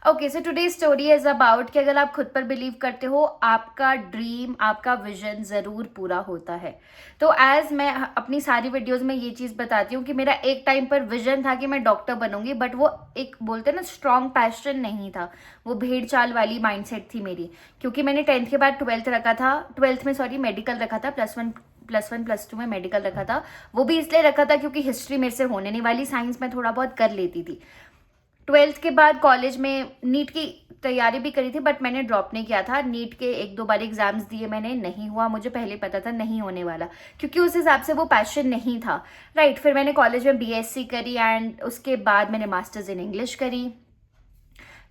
Okay, so today story is about कि अगर आप खुद पर बिलीव करते हो, आपका ड्रीम, आपका विजन ज़रूर पूरा होता है। तो एज मैं अपनी सारी वीडियोस में ये चीज़ बताती हूँ कि मेरा एक टाइम पर विजन था कि मैं डॉक्टर बनूंगी, बट वो एक बोलते हैं ना स्ट्रॉन्ग पैशन नहीं था। वो भेड़ चाल वाली माइंडसेट थी मेरी, क्योंकि मैंने 10th के बाद 12th रखा था, 12th में सॉरी मेडिकल रखा था, +1 +2 में मेडिकल रखा था। वो भी इसलिए रखा था क्योंकि हिस्ट्री मेरे से होने नहीं वाली, साइंस में थोड़ा बहुत कर लेती थी। 12th के बाद कॉलेज में नीट की तैयारी भी करी थी, बट मैंने ड्रॉप नहीं किया था। नीट के 1-2 बार एग्जाम्स दिए मैंने, नहीं हुआ। मुझे पहले पता था नहीं होने वाला, क्योंकि उस हिसाब से वो पैशन नहीं था। राइट, फिर मैंने कॉलेज में बीएससी करी एंड उसके बाद मैंने मास्टर्स इन इंग्लिश करी।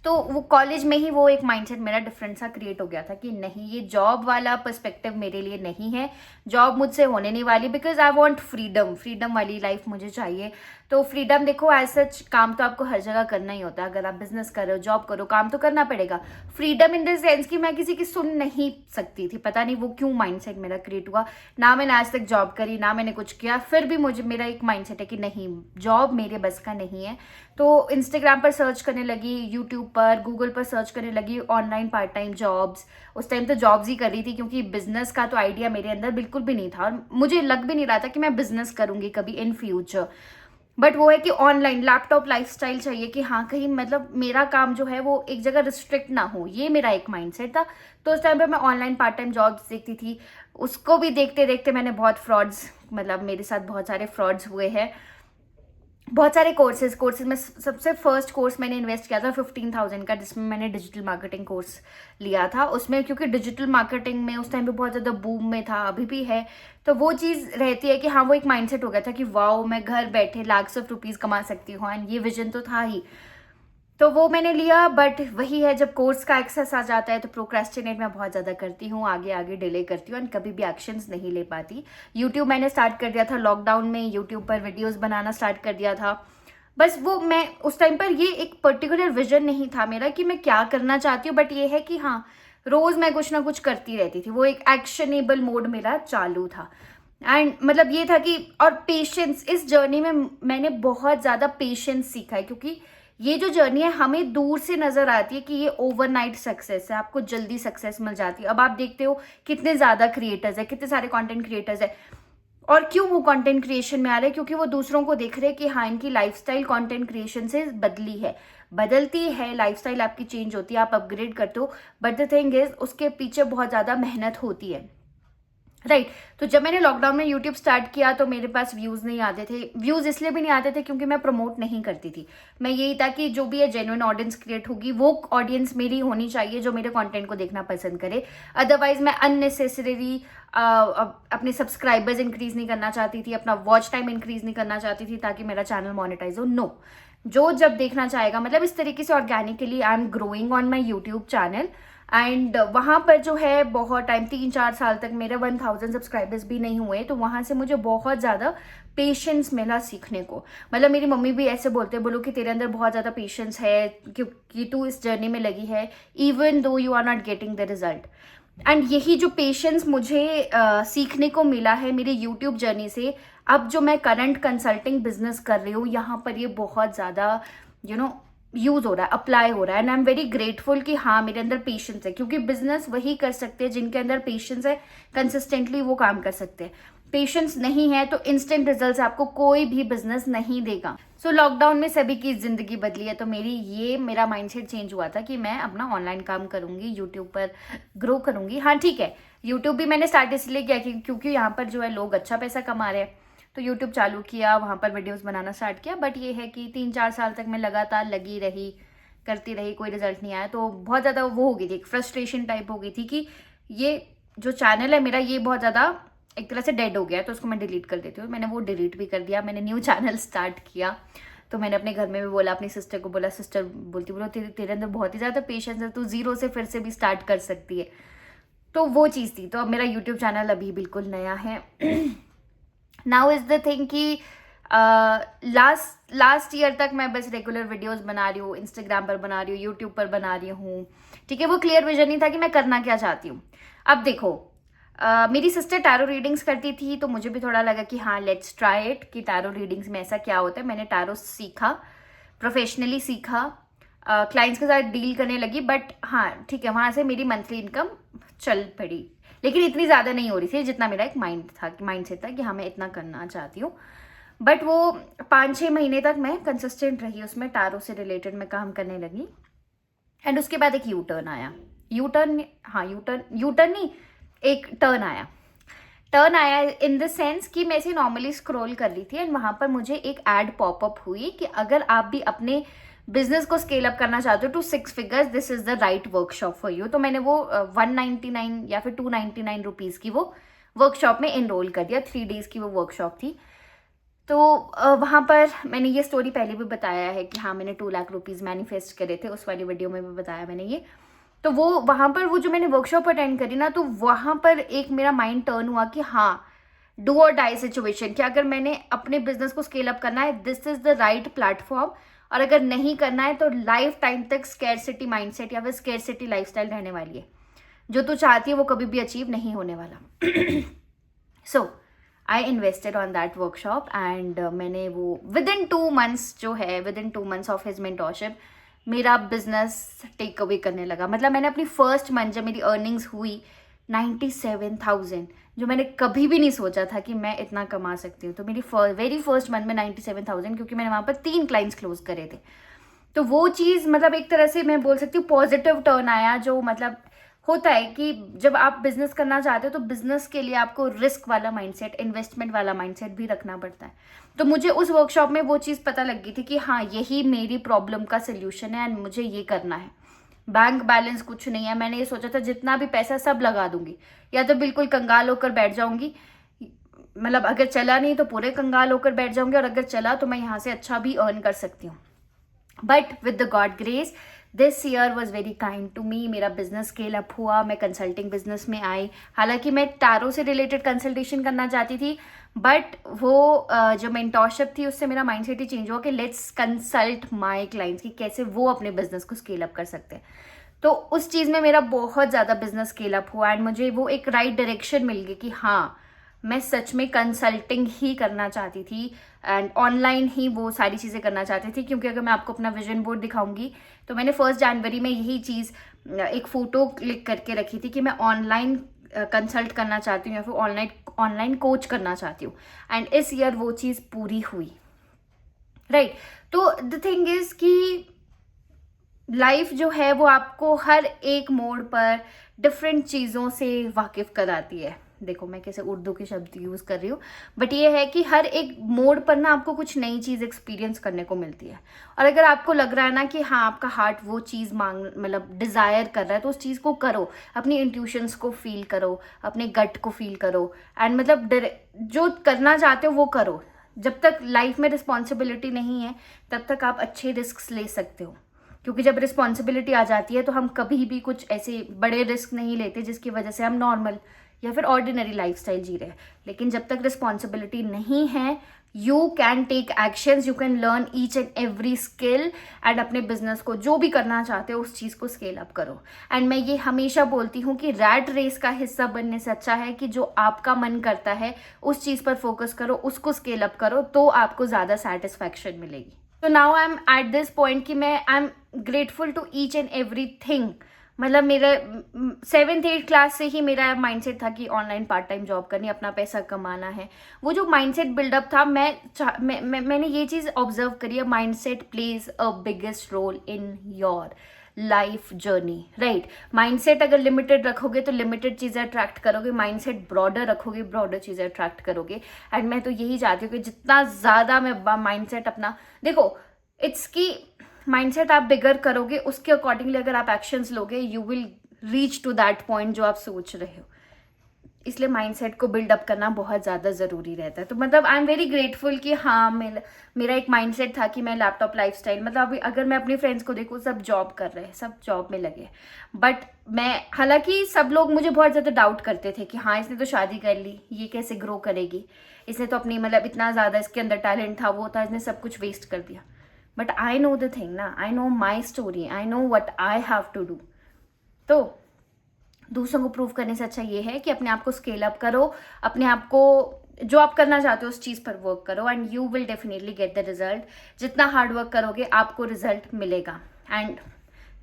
तो वो कॉलेज में ही वो एक माइंडसेट मेरा डिफरेंट सा क्रिएट हो गया था कि नहीं, ये जॉब वाला पर्सपेक्टिव मेरे लिए नहीं है, जॉब मुझसे होने नहीं वाली, because I want freedom, freedom वाली लाइफ मुझे चाहिए। तो फ्रीडम देखो, एज सच काम तो आपको हर जगह करना ही होता है। अगर आप बिजनेस कर रहे हो, जॉब करो, काम तो करना पड़ेगा। फ्रीडम इन द सेंस कि मैं किसी की सुन नहीं सकती थी। पता नहीं वो क्यों माइंडसेट मेरा क्रिएट हुआ। ना मैंने आज तक जॉब करी, ना मैंने कुछ किया, फिर भी मुझे मेरा एक माइंडसेट है कि नहीं, जॉब मेरे बस का नहीं है। तो इंस्टाग्राम पर सर्च करने लगी, यूट्यूब पर, गूगल पर सर्च करने लगी ऑनलाइन पार्ट टाइम जॉब्स। उस टाइम तो जॉब्स ही कर रही थी, क्योंकि बिजनेस का तो आइडिया मेरे अंदर बिल्कुल भी नहीं था और मुझे लग भी नहीं रहा था कि मैं बिजनेस करूंगी कभी इन फ्यूचर। बट वो है कि ऑनलाइन लैपटॉप लाइफस्टाइल चाहिए कि हाँ, कहीं मतलब मेरा काम जो है वो एक जगह रिस्ट्रिक्ट ना हो, ये मेरा एक माइंडसेट था। तो उस टाइम पे मैं ऑनलाइन पार्ट टाइम जॉब्स देखती थी। उसको भी देखते देखते मैंने बहुत फ्रॉड्स, मतलब मेरे साथ बहुत सारे फ्रॉड्स हुए हैं। बहुत सारे कोर्सेज में सबसे फर्स्ट कोर्स मैंने इन्वेस्ट किया था 15,000 का, जिसमें मैंने डिजिटल मार्केटिंग कोर्स लिया था। उसमें क्योंकि डिजिटल मार्केटिंग में उस टाइम पे बहुत ज़्यादा बूम में था, अभी भी है। तो वो चीज़ रहती है कि हाँ, वो एक माइंडसेट हो गया था कि वाओ, मैं घर बैठे लाख्स ऑफ रुपीज़ कमा सकती हूँ, एंड ये विजन तो था ही। तो वो मैंने लिया, बट वही है, जब कोर्स का एक्सेस आ जाता है तो प्रोक्रेस्टिनेट मैं बहुत ज़्यादा करती हूँ, आगे आगे डिले करती हूँ एंड कभी भी एक्शंस नहीं ले पाती। यूट्यूब मैंने स्टार्ट कर दिया था लॉकडाउन में, यूट्यूब पर वीडियोस बनाना स्टार्ट कर दिया था। बस वो मैं उस टाइम पर ये एक पर्टिकुलर विजन नहीं था मेरा कि मैं क्या करना चाहती हूँ, बट ये है कि हाँ, रोज़ मैं कुछ ना कुछ करती रहती थी। वो एक एक्शनेबल मोड मेरा चालू था। एंड मतलब ये था कि, और पेशेंस, इस जर्नी में मैंने बहुत ज़्यादा पेशेंस सीखा है, क्योंकि ये जो जर्नी है हमें दूर से नजर आती है कि ये ओवरनाइट सक्सेस है, आपको जल्दी सक्सेस मिल जाती है। अब आप देखते हो कितने ज्यादा क्रिएटर्स है, कितने सारे कंटेंट क्रिएटर्स है, और क्यों वो कंटेंट क्रिएशन में आ रहे हैं? क्योंकि वो दूसरों को देख रहे हैं कि हाँ, इनकी लाइफस्टाइल कंटेंट क्रिएशन से बदली है, बदलती है। लाइफस्टाइल आपकी चेंज होती है, आप अपग्रेड करते हो, बट द थिंग इज उसके पीछे बहुत ज्यादा मेहनत होती है। राइट, तो जब मैंने लॉकडाउन में यूट्यूब स्टार्ट किया तो मेरे पास व्यूज़ नहीं आते थे। व्यूज़ इसलिए भी नहीं आते थे क्योंकि मैं प्रमोट नहीं करती थी। मैं यही था कि जो भी है जेन्युइन ऑडियंस क्रिएट होगी, वो ऑडियंस मेरी होनी चाहिए जो मेरे कंटेंट को देखना पसंद करे। अदरवाइज मैं अननेसेसरी अपने सब्सक्राइबर्स इंक्रीज नहीं करना चाहती थी, अपना वॉच टाइम इंक्रीज नहीं करना चाहती थी ताकि मेरा चैनल मोनेटाइज हो। नो, जो जब देखना चाहेगा, मतलब इस तरीके से organically I am growing on my YouTube channel. And वहाँ पर जो है बहुत टाइम, 3-4 साल तक मेरे 1000 सब्सक्राइबर्स भी नहीं हुए। तो वहाँ से मुझे बहुत ज़्यादा पेशेंस मिला सीखने को। मतलब मेरी मम्मी भी ऐसे बोलते, बोलो कि तेरे अंदर बहुत ज़्यादा पेशेंस है, क्योंकि तू इस जर्नी में लगी है, even though you are not getting the result. And यही जो पेशेंस मुझे सीखने को मिला है मेरी यूट्यूब जर्नी से, अब जो मैं करंट कंसल्टिंग बिजनेस कर रही हूँ, यहाँ पर ये बहुत ज़्यादा यूज हो रहा है, अप्लाई हो रहा है। And I am very grateful कि हाँ, मेरे अंदर पेशेंस है, क्योंकि बिजनेस वही कर सकते हैं जिनके अंदर पेशेंस है, कंसिस्टेंटली वो काम कर सकते हैं। पेशेंस नहीं है तो इंस्टेंट रिजल्ट्स आपको कोई भी बिजनेस नहीं देगा। सो लॉकडाउन में सभी की जिंदगी बदली है, तो मेरा माइंडसेट चेंज हुआ था कि मैं अपना ऑनलाइन काम करूंगी, यूट्यूब पर ग्रो करूंगी। हाँ ठीक है, यूट्यूब भी मैंने स्टार्ट इसलिए किया क्योंकि यहाँ पर जो है लोग अच्छा पैसा कमा रहे हैं, तो यूट्यूब चालू किया, वहाँ पर वीडियोस बनाना स्टार्ट किया। बट ये है कि 3-4 साल तक मैं लगातार लगी रही, करती रही, कोई रिजल्ट नहीं आया। तो बहुत ज़्यादा वो हो गई थी, एक फ्रस्ट्रेशन टाइप हो गई थी कि ये जो चैनल है मेरा, ये बहुत ज़्यादा एक तरह से डेड हो गया है, तो उसको मैं डिलीट कर देती हूँ। मैंने वो डिलीट भी कर दिया, मैंने न्यू चैनल स्टार्ट किया। तो मैंने अपने घर में भी बोला, अपनी सिस्टर को बोला, सिस्टर बोलती, बोलो तेरे अंदर बहुत ही ज़्यादा पेशेंस है, तू जीरो से फिर से भी स्टार्ट कर सकती है। तो वो चीज़ थी। तो अब मेरा यूट्यूब चैनल अभी बिल्कुल नया है। नाउ इज द थिंग कि लास्ट ईयर तक मैं बस रेगुलर वीडियोस बना रही हूँ, इंस्टाग्राम पर बना रही हूँ, यूट्यूब पर बना रही हूँ। ठीक है, वो क्लियर विजन नहीं था कि मैं करना क्या चाहती हूँ। अब देखो, मेरी सिस्टर टैरो रीडिंग्स करती थी, तो मुझे भी थोड़ा लगा कि हाँ, लेट्स ट्राई इट, कि टैरो रीडिंग्स में ऐसा क्या होता है। मैंने टैरो सीखा, प्रोफेशनली सीखा, क्लाइंट्स के साथ डील करने लगी, बट हाँ ठीक है, वहाँ से मेरी मंथली इनकम चल पड़ी, लेकिन इतनी ज़्यादा नहीं हो रही थी जितना मेरा एक माइंड सेट था कि हाँ मैं इतना करना चाहती हूँ। बट वो 5-6 महीने तक मैं कंसिस्टेंट रही उसमें, टारो से रिलेटेड मैं काम करने लगी। एंड उसके बाद एक यू टर्न आया, यू टर्न नहीं, एक टर्न आया इन द सेंस कि मैं इसे नॉर्मली स्क्रॉल कर रही थी एंड वहाँ पर मुझे एक एड पॉपअप हुई कि अगर आप भी अपने बिजनेस को स्केल अप करना चाहते हो to 6 figures, this is the right workshop for you. तो मैंने वो 199 या फिर 299 रुपीज़ की वो वर्कशॉप में इनरोल कर दिया। 3 डेज की वो वर्कशॉप थी। तो वहाँ पर मैंने ये स्टोरी पहले भी बताया है कि हाँ मैंने 2 लाख रुपीज़ मैनिफेस्ट करे थे, उस वाली वीडियो में भी बताया मैंने ये। तो वो वहाँ पर वो जो मैंने वर्कशॉप अटेंड करी ना, तो वहाँ पर एक मेरा माइंड टर्न हुआ कि हाँ डू और डाई सिचुएशन, कि अगर मैंने अपने बिजनेस को स्केल अप करना है, this is the right platform, और अगर नहीं करना है तो लाइफ टाइम तक स्कैरसिटी माइंडसेट या फिर स्कैरसिटी लाइफस्टाइल रहने वाली है। जो तू चाहती है वो कभी भी अचीव नहीं होने वाला। So I invested on that workshop and मैंने वो विद इन 2 मंथ्स जो है, within 2 months of his mentorship मेरा बिजनेस टेक अवे करने लगा। मतलब मैंने अपनी फर्स्ट मंथ जब मेरी अर्निंग्स हुई 97,000, जो मैंने कभी भी नहीं सोचा था कि मैं इतना कमा सकती हूँ। तो मेरी वेरी फर्स्ट मंथ में 97,000, क्योंकि मैंने वहाँ पर 3 क्लाइंट्स क्लोज करे थे। तो वो चीज़ मतलब एक तरह से मैं बोल सकती हूँ पॉजिटिव टर्न आया। जो मतलब होता है कि जब आप बिजनेस करना चाहते हो तो बिजनेस के लिए आपको रिस्क वाला माइंडसेट, इन्वेस्टमेंट वाला माइंडसेट भी रखना पड़ता है। तो मुझे उस वर्कशॉप में वो चीज़ पता लग गई थी कि हाँ यही मेरी प्रॉब्लम का सोल्यूशन है एंड मुझे ये करना है। बैंक बैलेंस कुछ नहीं है। मैंने ये सोचा था जितना भी पैसा सब लगा दूंगी, या तो बिल्कुल कंगाल होकर बैठ जाऊंगी, मतलब अगर चला नहीं तो पूरे कंगाल होकर बैठ जाऊंगी, और अगर चला तो मैं यहाँ से अच्छा भी अर्न कर सकती हूँ। But with the God grace this year was very kind to me. मेरा बिजनेस स्केल अप हुआ, मैं कंसल्टिंग बिजनेस में आई। हालांकि मैं टारो से रिलेटेड कंसल्टेशन करना चाहती थी, बट वो जो मेंटोरशिप थी उससे मेरा माइंडसेट ही चेंज हुआ कि लेट्स कंसल्ट माय क्लाइंट्स कि कैसे वो अपने बिजनेस को स्केल अप कर सकते हैं। तो उस चीज़ में मेरा बहुत ज़्यादा बिजनेस स्केल अप हुआ एंड मुझे वो एक राइट डायरेक्शन मिल गई कि हाँ मैं सच में कंसल्टिंग ही करना चाहती थी एंड ऑनलाइन ही वो सारी चीज़ें करना चाहती थी। क्योंकि अगर मैं आपको अपना विजन बोर्ड दिखाऊंगी तो मैंने 1 जनवरी में यही चीज़ एक फ़ोटो क्लिक करके रखी थी कि मैं ऑनलाइन कंसल्ट करना चाहती हूँ या फिर ऑनलाइन कोच करना चाहती हूँ। एंड इस ईयर वो चीज़ पूरी हुई, राइट। तो द थिंग इज़ कि लाइफ जो है वो आपको हर एक मोड़ पर डिफरेंट चीज़ों से वाकिफ कराती है। देखो मैं कैसे उर्दू के शब्द यूज़ कर रही हूँ, बट ये है कि हर एक मोड़ पर ना आपको कुछ नई चीज़ एक्सपीरियंस करने को मिलती है। और अगर आपको लग रहा है ना कि हाँ आपका हार्ट वो चीज़ मतलब डिज़ायर कर रहा है, तो उस चीज़ को करो, अपनी इंट्यूशंस को फील करो, अपने गट को फील करो एंड मतलब जो करना चाहते हो वो करो। जब तक लाइफ में रिस्पॉन्सिबिलिटी नहीं है तब तक आप अच्छे रिस्क ले सकते हो, क्योंकि जब रिस्पॉन्सिबिलिटी आ जाती है तो हम कभी भी कुछ ऐसे बड़े रिस्क नहीं लेते जिसकी वजह से हम नॉर्मल या फिर ऑर्डिनरी लाइफस्टाइल जी रहे हैं। लेकिन जब तक रिस्पॉन्सिबिलिटी नहीं है, you can take actions, you can learn each and every skill and अपने बिजनेस को जो भी करना चाहते हो उस चीज़ को स्केल अप करो। एंड मैं ये हमेशा बोलती हूँ कि रैट रेस का हिस्सा बनने से अच्छा है कि जो आपका मन करता है उस चीज़ पर फोकस करो, उसको स्केल अप करो, तो आपको ज़्यादा सेटिस्फैक्शन मिलेगी। तो now I am at this point कि मैं I am grateful to each and everything. मतलब मेरा 7th-8th क्लास से ही मेरा माइंडसेट था कि ऑनलाइन पार्ट टाइम जॉब करनी, अपना पैसा कमाना है। वो जो माइंडसेट बिल्डअप था, मैंने ये चीज़ ऑब्जर्व करी है, mindset plays a biggest role in your life journey, right. Mindset अगर लिमिटेड रखोगे तो लिमिटेड चीज़ें अट्रैक्ट करोगे, माइंडसेट ब्रॉडर रखोगे ब्रॉडर चीज़ें अट्रैक्ट करोगे। एंड मैं तो यही चाहती हूँ कि जितना ज़्यादा मैं माइंडसेट अपना, देखो इट्स की माइंडसेट आप बिगर करोगे उसके अकॉर्डिंगली अगर आप एक्शंस लोगे you will reach to that point जो आप सोच रहे हो। इसलिए माइंडसेट को बिल्डअप करना बहुत ज़्यादा ज़रूरी रहता है। तो मतलब आई एम वेरी ग्रेटफुल कि हाँ मेरा एक माइंडसेट था कि मैं लैपटॉप लाइफस्टाइल, मतलब अभी अगर मैं अपने फ्रेंड्स को देखूँ सब जॉब कर रहे हैं, सब जॉब में लगे, बट मैं, हालांकि सब लोग मुझे बहुत ज़्यादा डाउट करते थे कि हाँ इसने तो शादी कर ली, ये कैसे ग्रो करेगी, इसने तो अपनी मतलब इतना ज़्यादा इसके अंदर टैलेंट था वो था, इसने सब कुछ वेस्ट कर दिया। But I know the thing ना, I know my story, I know what I have to do. तो दूसरों को प्रूव करने से अच्छा ये है कि अपने आप को स्केल अप करो, अपने आप को जो आप करना चाहते हो उस चीज़ पर वर्क करो and you will definitely get the result. जितना हार्ड वर्क करोगे आपको रिजल्ट मिलेगा। एंड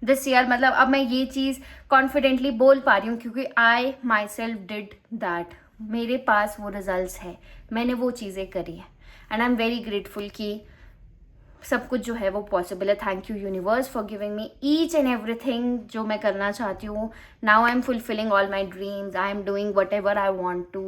दिस ईयर मतलब अब मैं ये चीज़ कॉन्फिडेंटली बोल पा रही हूँ क्योंकि आई माई सेल्फ डिड दैट। मेरे पास वो रिजल्ट्स है, मैंने वो चीज़ें करी है and I am very grateful कि सब कुछ जो है वो पॉसिबल है। Thank you universe for giving me each and everything जो मैं करना चाहती हूँ। Now I am fulfilling all my dreams, I am doing whatever I want to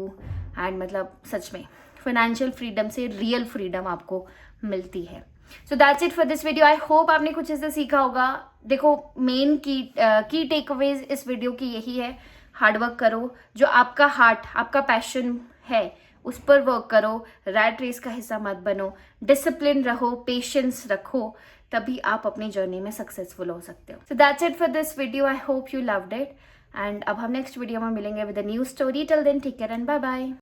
and मतलब सच में फाइनेंशियल फ्रीडम से रियल फ्रीडम आपको मिलती है। So that's it for this video. I hope आपने कुछ ऐसा सीखा होगा। देखो मेन की टेकअवेज इस वीडियो की यही है, हार्डवर्क करो, जो आपका हार्ट आपका पैशन है उस पर वर्क करो, रैट रेस का हिस्सा मत बनो, डिसिप्लिन रहो, पेशेंस रखो, तभी आप अपनी जर्नी में सक्सेसफुल हो सकते हो। So that's it for this video. I hope you loved it and अब हम नेक्स्ट वीडियो में मिलेंगे with a new story. Till then take care and bye bye.